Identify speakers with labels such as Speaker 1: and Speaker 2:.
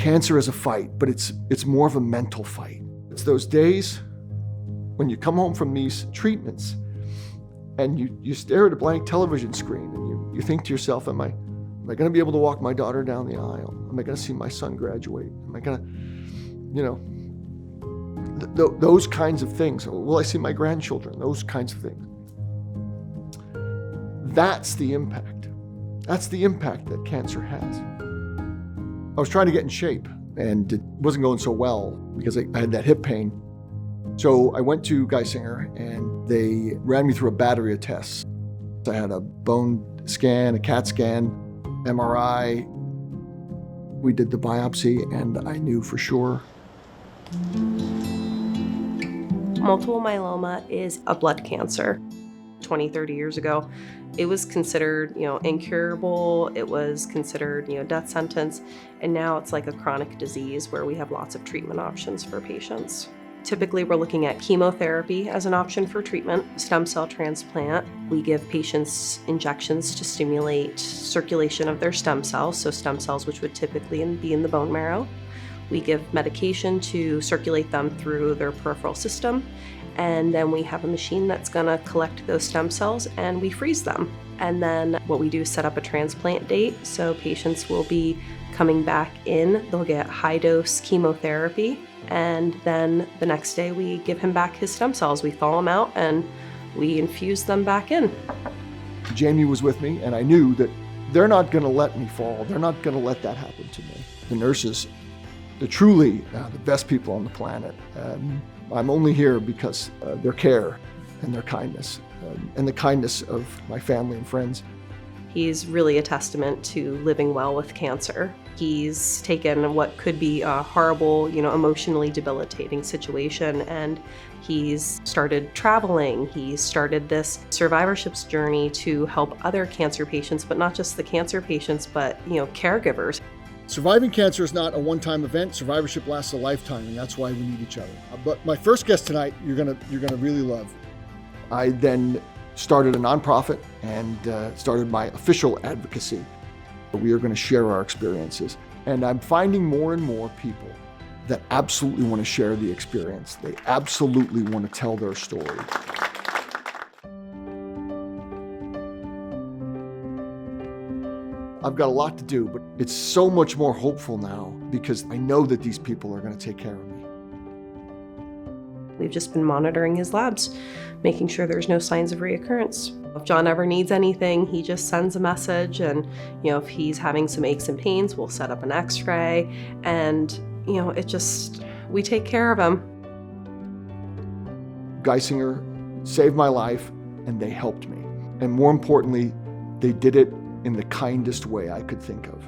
Speaker 1: Cancer is a fight, but it's more of a mental fight. It's those days when you come home from these treatments and you stare at a blank television screen and you think to yourself, am I going to be able to walk my daughter down the aisle? Am I going to see my son graduate? Am I going to, those kinds of things. Will I see my grandchildren? Those kinds of things. That's the impact. That's the impact that cancer has. I was trying to get in shape and it wasn't going so well because I had that hip pain. So I went to Geisinger and they ran me through a battery of tests. I had a bone scan, a CAT scan, MRI. We did the biopsy and I knew for sure.
Speaker 2: Multiple myeloma is a blood cancer. 20, 30 years ago, it was considered, incurable. It was considered, death sentence. And now it's like a chronic disease where we have lots of treatment options for patients. Typically, we're looking at chemotherapy as an option for treatment, stem cell transplant. We give patients injections to stimulate circulation of their stem cells, so stem cells which would typically be in the bone marrow. We give medication to circulate them through their peripheral system, and then we have a machine that's gonna collect those stem cells and we freeze them. And then what we do is set up a transplant date, so patients will be coming back in, they'll get high-dose chemotherapy, and then the next day we give him back his stem cells. We thaw them out and we infuse them back in.
Speaker 1: Jamie was with me and I knew that they're not gonna let me fall. They're not gonna let that happen to me. The nurses, they're truly the best people on the planet. I'm only here because their care and their kindness and the kindness of my family and friends.
Speaker 2: He's really a testament to living well with cancer. He's taken what could be a horrible, emotionally debilitating situation, and he's started traveling. He started this survivorship's journey to help other cancer patients, but not just the cancer patients, but, caregivers.
Speaker 1: Surviving cancer is not a one-time event. Survivorship lasts a lifetime, and that's why we need each other. But my first guest tonight, you're gonna really love. I then started a nonprofit and started my official advocacy. We are going to share our experiences, and I'm finding more and more people that absolutely want to share the experience. They absolutely want to tell their story. I've got a lot to do, but it's so much more hopeful now because I know that these people are going to take care of me.
Speaker 2: We've just been monitoring his labs, making sure there's no signs of reoccurrence. If John ever needs anything, he just sends a message, and if he's having some aches and pains, we'll set up an x-ray, and we take care of him.
Speaker 1: Geisinger saved my life, and they helped me. And more importantly, they did it in the kindest way I could think of.